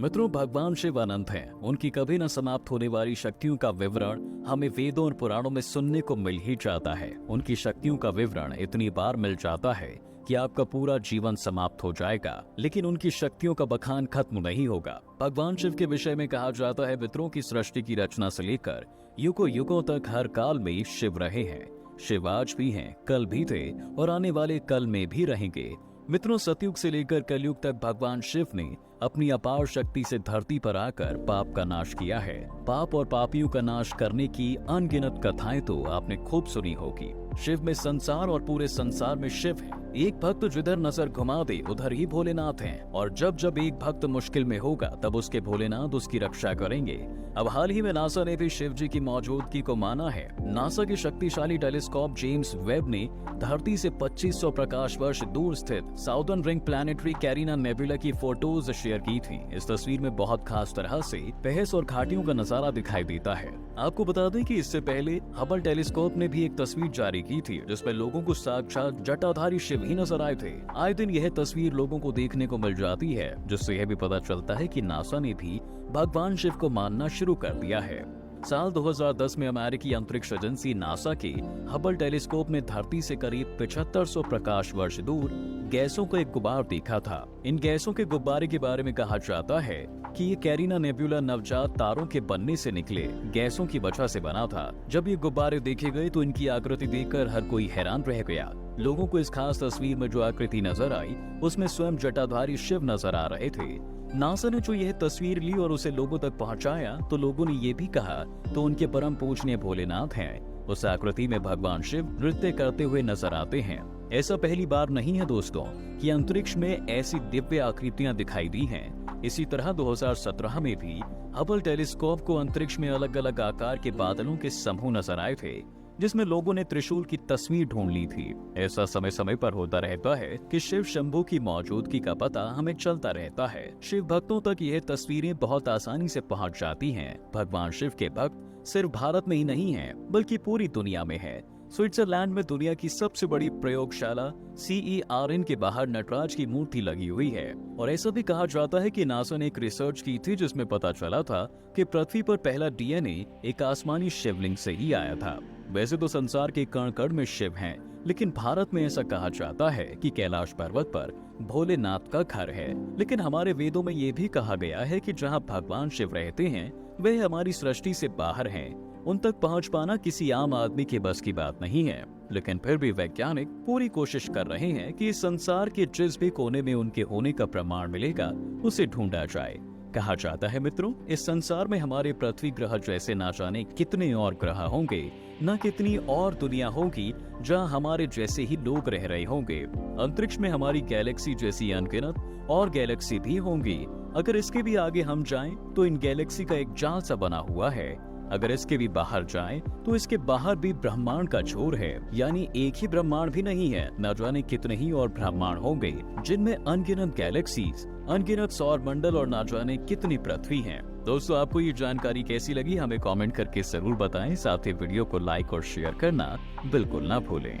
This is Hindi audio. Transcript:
मित्रों, भगवान शिव अनंत हैं। उनकी कभी न समाप्त होने वाली शक्तियों का विवरण हमें वेदों और पुराणों में सुनने को मिल ही जाता है। उनकी शक्तियों का विवरण इतनी बार मिल जाता है कि आपका पूरा जीवन समाप्त हो जाएगा, लेकिन उनकी शक्तियों का बखान खत्म नहीं होगा। भगवान शिव के विषय में कहा जाता है, मित्रों की सृष्टि की रचना से लेकर युगों युगों तक हर काल में शिव रहे हैं। शिव आज भी हैं, कल भी थे और आने वाले कल में भी रहेंगे। मित्रों, सतयुग से लेकर कलयुग तक भगवान शिव ने अपनी अपार शक्ति से धरती पर आकर पाप का नाश किया है। पाप और पापियों का नाश करने की अनगिनत कथाएं तो आपने खूब सुनी होगी। शिव में संसार और पूरे संसार में शिव है। एक भक्त जिधर नजर घुमा दे उधर ही भोलेनाथ हैं, और जब जब एक भक्त मुश्किल में होगा तब उसके भोलेनाथ उसकी रक्षा करेंगे। अब हाल ही में नासा ने भी शिव जी की मौजूदगी को माना है। नासा के शक्तिशाली टेलीस्कोप जेम्स वेब ने धरती से 2500 प्रकाश वर्ष दूर स्थित southern ring planetary carina nebula की फोटोज शेयर की थी। इस तस्वीर में बहुत खास तरह से बहस और घाटियों का नजारा दिखाई देता है। आपको बता दें कि इससे पहले हबल टेलीस्कोप ने भी एक तस्वीर जारी की थी, जिसमें लोगों को साक्षात जटाधारी शिव ही नजर आए थे। आए दिन यह तस्वीर लोगों को देखने को मिल जाती है, जिससे यह भी पता चलता है कि नासा ने भी भगवान शिव को मानना शुरू कर दिया है। साल 2010 में अमेरिकी अंतरिक्ष एजेंसी नासा के हबल टेलीस्कोप ने धरती से करीब 7500 प्रकाश वर्ष दूर गैसों का एक गुब्बार देखा था। इन गैसों के गुब्बारे के बारे में कहा जाता है कि ये कैरिना नेबुला नवजात तारों के बनने से निकले गैसों की वजह से बना था। जब ये गुब्बारे देखे गए तो इनकी आकृति देखकर हर कोई हैरान रह गया। लोगों को इस खास तस्वीर में जो आकृति नजर आई उसमें स्वयं जटाधारी शिव नजर आ रहे थे। नासा ने जो यह तस्वीर ली और उसे लोगों तक पहुंचाया तो लोगों ने ये भी कहा तो उनके परम पूजनीय भोलेनाथ हैं। उस आकृति में भगवान शिव नृत्य करते हुए नजर आते हैं। ऐसा पहली बार नहीं है दोस्तों कि अंतरिक्ष में ऐसी दिव्य आकृतियां दिखाई दी हैं। इसी तरह 2017 में भी हबल टेलीस्कोप को अंतरिक्ष में अलग अलग आकार के बादलों के समूह नजर आए थे, जिसमें लोगों ने त्रिशूल की तस्वीर ढूंढ ली थी। ऐसा समय समय पर होता रहता है कि शिव शंभू की मौजूदगी का पता हमें चलता रहता है। शिव भक्तों तक यह तस्वीरें बहुत आसानी से पहुंच जाती हैं। भगवान शिव के भक्त सिर्फ भारत में ही नहीं हैं, बल्कि पूरी दुनिया में है। स्विट्जरलैंड में दुनिया की सबसे बड़ी प्रयोगशाला CERN के बाहर नटराज की मूर्ति लगी हुई है, और ऐसा भी कहा जाता है कि नासा ने एक रिसर्च की थी जिसमें पता चला था कि पृथ्वी पर पहला DNA एक आसमानी शिवलिंग से ही आया था। वैसे तो संसार के कण कण में शिव हैं, लेकिन भारत में ऐसा कहा जाता है कि कैलाश पर्वत पर भोलेनाथ का घर है। लेकिन हमारे वेदों में ये भी कहा गया है कि जहाँ भगवान शिव रहते हैं वह हमारी सृष्टि से बाहर हैं। उन तक पहुंच पाना किसी आम आदमी के बस की बात नहीं है, लेकिन फिर भी वैज्ञानिक पूरी कोशिश कर रहे हैं कि इस संसार के जिस भी कोने में उनके होने का प्रमाण मिलेगा उसे ढूंढा जाए। कहा जाता है मित्रों, इस संसार में हमारे पृथ्वी ग्रह जैसे ना जाने कितने और ग्रह होंगे, न कितनी और दुनिया होगी जहां हमारे जैसे ही लोग रह रहे होंगे। अंतरिक्ष में हमारी गैलेक्सी जैसी अनगिनत और गैलेक्सी भी होंगी। अगर इसके भी आगे हम जाएं तो इन गैलेक्सी का एक जाल सा बना हुआ है। अगर इसके भी बाहर जाएं तो इसके बाहर भी ब्रह्मांड का छोर है, यानी एक ही ब्रह्मांड भी नहीं है, न जाने कितने ही और ब्रह्मांड होंगे जिनमें अनगिनत गैलेक्सीज, अनगिनत सौर मंडल और न जाने कितनी पृथ्वी हैं। दोस्तों, आपको ये जानकारी कैसी लगी हमें कमेंट करके जरूर बताएं। साथ ही वीडियो को लाइक और शेयर करना बिल्कुल ना भूलें।